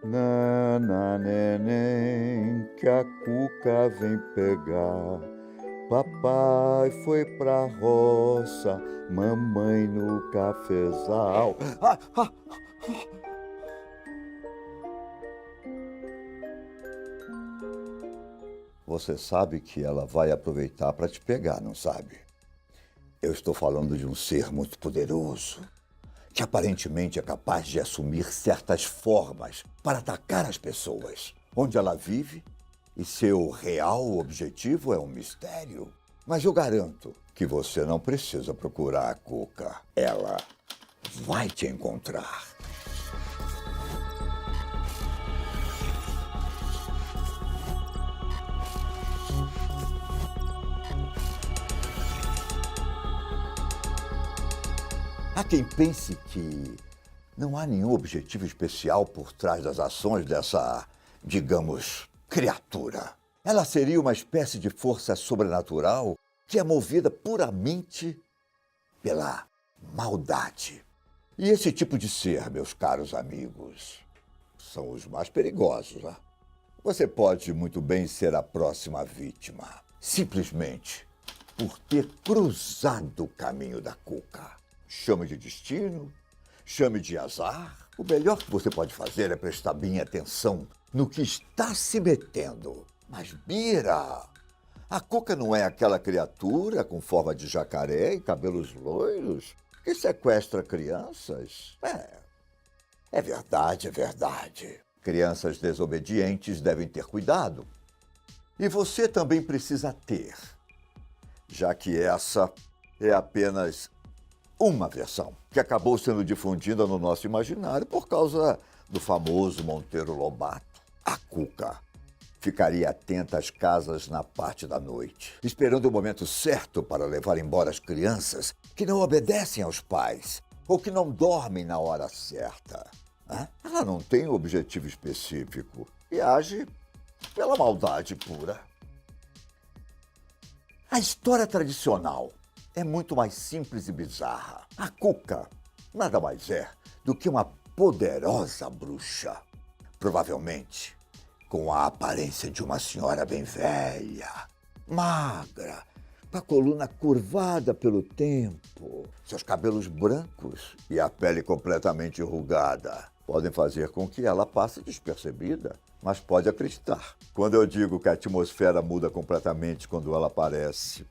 Nana neném, que a cuca vem pegar. Papai foi pra roça, mamãe no cafezal. Você sabe que ela vai aproveitar para te pegar, não sabe? Eu estou falando de um ser muito poderoso, que aparentemente é capaz de assumir certas formas para atacar as pessoas. Onde ela vive e seu real objetivo é um mistério. Mas eu garanto que você não precisa procurar a Cuca. Ela vai te encontrar. Há quem pense que não há nenhum objetivo especial por trás das ações dessa, digamos, criatura. Ela seria uma espécie de força sobrenatural que é movida puramente pela maldade. E esse tipo de ser, meus caros amigos, são os mais perigosos, né? Você pode muito bem ser a próxima vítima, simplesmente por ter cruzado o caminho da Cuca. Chame de destino, chame de azar. O melhor que você pode fazer é prestar bem atenção no que está se metendo. Mas, Bira, a Cuca não é aquela criatura com forma de jacaré e cabelos loiros que sequestra crianças? É verdade, é verdade. Crianças desobedientes devem ter cuidado. E você também precisa ter, já que essa é apenas uma versão que acabou sendo difundida no nosso imaginário por causa do famoso Monteiro Lobato. A Cuca ficaria atenta às casas na parte da noite, esperando o momento certo para levar embora as crianças que não obedecem aos pais ou que não dormem na hora certa. Ela não tem objetivo específico e age pela maldade pura. A história tradicional é muito mais simples e bizarra. A Cuca nada mais é do que uma poderosa bruxa, provavelmente com a aparência de uma senhora bem velha, magra, com a coluna curvada pelo tempo, seus cabelos brancos e a pele completamente enrugada podem fazer com que ela passe despercebida. Mas pode acreditar, quando eu digo que a atmosfera muda completamente quando ela aparece.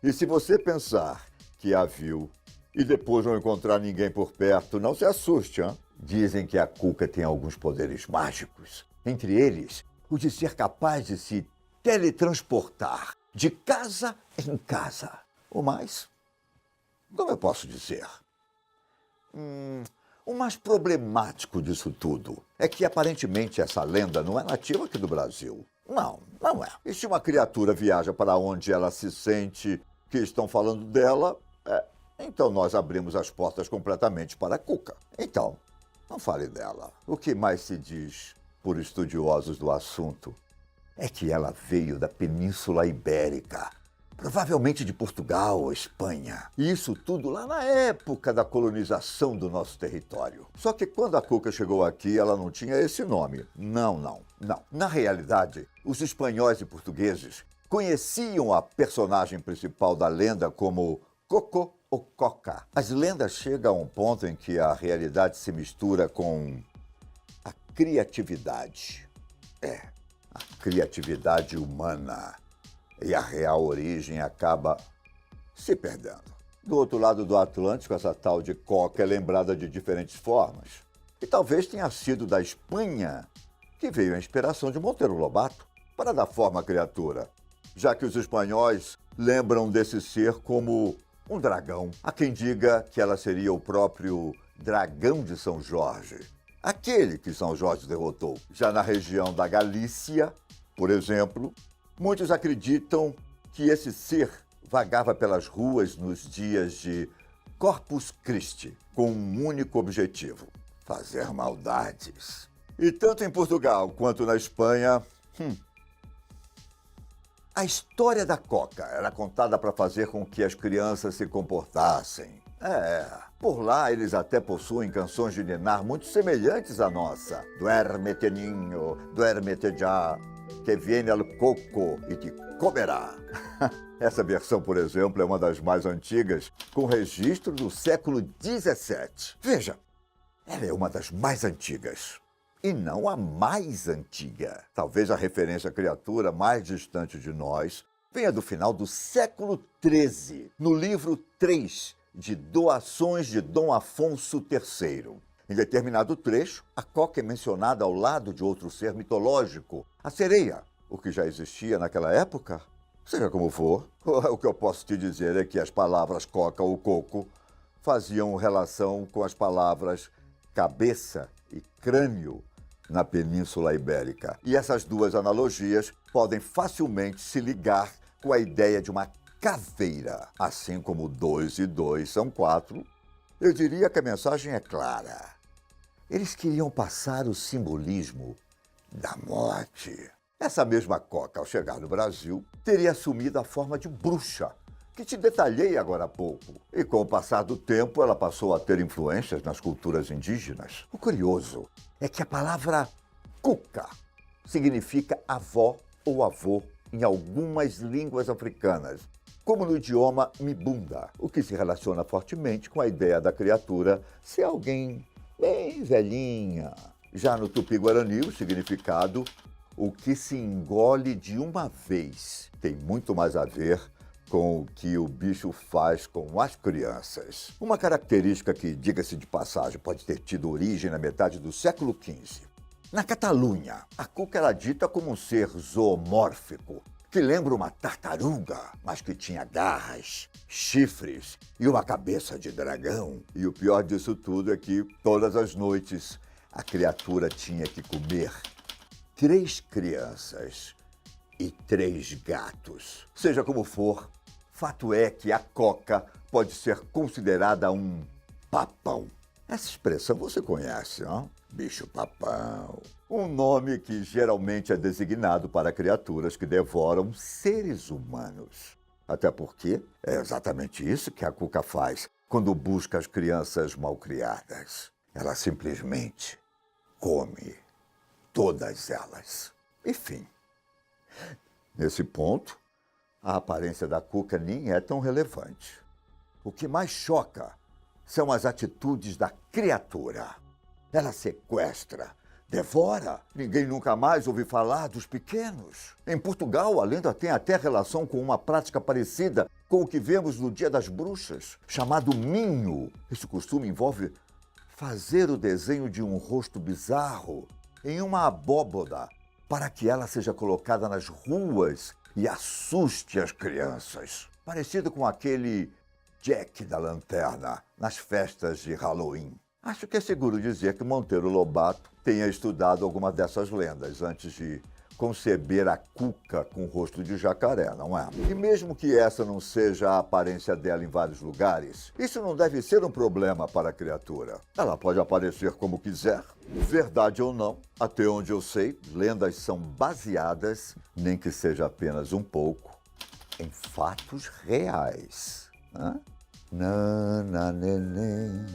E se você pensar que a viu e depois não encontrar ninguém por perto, não se assuste, hein? Dizem que a Cuca tem alguns poderes mágicos. Entre eles, o de ser capaz de se teletransportar de casa em casa. Ou mais, como eu posso dizer? O mais problemático disso tudo é que aparentemente essa lenda não é nativa aqui do Brasil. Não é. E se uma criatura viaja para onde ela se sente que estão falando dela, então nós abrimos as portas completamente para a Cuca. Então, não fale dela. O que mais se diz por estudiosos do assunto é que ela veio da Península Ibérica, provavelmente de Portugal ou Espanha. E isso tudo lá na época da colonização do nosso território. Só que quando a Cuca chegou aqui, ela não tinha esse nome. Não. Na realidade, os espanhóis e portugueses conheciam a personagem principal da lenda como Coco ou Coca. As lendas chegam a um ponto em que a realidade se mistura com a criatividade. A criatividade humana. E a real origem acaba se perdendo. Do outro lado do Atlântico, essa tal de Coca é lembrada de diferentes formas. E talvez tenha sido da Espanha que veio a inspiração de Monteiro Lobato para dar forma à criatura, já que os espanhóis lembram desse ser como um dragão. Há quem diga que ela seria o próprio dragão de São Jorge, aquele que São Jorge derrotou. Já na região da Galícia, por exemplo, muitos acreditam que esse ser vagava pelas ruas nos dias de Corpus Christi, com um único objetivo: fazer maldades. E tanto em Portugal quanto na Espanha, a história da Coca era contada para fazer com que as crianças se comportassem. Por lá eles até possuem canções de ninar muito semelhantes à nossa. Duérmete, ninho, duérmete já, que viene el coco e te comerá. Essa versão, por exemplo, é uma das mais antigas, com registro do século XVII. Veja, ela é uma das mais antigas. E não a mais antiga. Talvez a referência à criatura mais distante de nós venha do final do século XIII, no livro 3 de Doações de Dom Afonso III. Em determinado trecho, a coca é mencionada ao lado de outro ser mitológico, a sereia, o que já existia naquela época. Seja como for, o que eu posso te dizer é que as palavras coca ou coco faziam relação com as palavras cabeça e crânio na Península Ibérica. E essas duas analogias podem facilmente se ligar com a ideia de uma caveira. Assim como 2 e 2 são 4, eu diria que a mensagem é clara. Eles queriam passar o simbolismo da morte. Essa mesma coca, ao chegar no Brasil, teria assumido a forma de bruxa, que te detalhei agora há pouco. E com o passar do tempo, ela passou a ter influências nas culturas indígenas. O curioso é que a palavra cuca significa avó ou avô em algumas línguas africanas, como no idioma Mibunda, o que se relaciona fortemente com a ideia da criatura ser alguém bem velhinha. Já no Tupi-Guarani, o significado o que se engole de uma vez tem muito mais a ver com o que o bicho faz com as crianças. Uma característica que, diga-se de passagem, pode ter tido origem na metade do século XV. Na Catalunha, a cuca era dita como um ser zoomórfico, que lembra uma tartaruga, mas que tinha garras, chifres e uma cabeça de dragão. E o pior disso tudo é que, todas as noites, a criatura tinha que comer 3 crianças e 3 gatos. Seja como for, fato é que a coca pode ser considerada um papão. Essa expressão você conhece, não? Bicho-papão. Um nome que geralmente é designado para criaturas que devoram seres humanos. Até porque é exatamente isso que a cuca faz quando busca as crianças malcriadas. Ela simplesmente come todas elas. Enfim, nesse ponto, a aparência da cuca nem é tão relevante. O que mais choca são as atitudes da criatura. Ela sequestra, devora. Ninguém nunca mais ouve falar dos pequenos. Em Portugal, a lenda tem até relação com uma prática parecida com o que vemos no Dia das Bruxas, chamado minho. Esse costume envolve fazer o desenho de um rosto bizarro em uma abóboda para que ela seja colocada nas ruas e assuste as crianças. Parecido com aquele Jack da Lanterna nas festas de Halloween. Acho que é seguro dizer que Monteiro Lobato tenha estudado alguma dessas lendas antes de conceber a cuca com o rosto de jacaré, não é? E mesmo que essa não seja a aparência dela em vários lugares, isso não deve ser um problema para a criatura. Ela pode aparecer como quiser. Verdade ou não, até onde eu sei, lendas são baseadas, nem que seja apenas um pouco, em fatos reais. Nana, neném,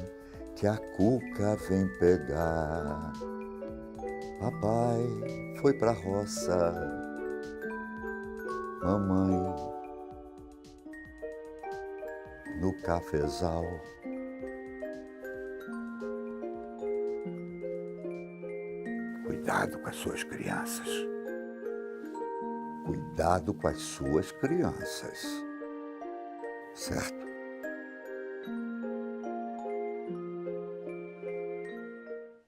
que a cuca vem pegar. Papai foi pra roça, mamãe no cafezal. Cuidado com as suas crianças. Cuidado com as suas crianças. Certo?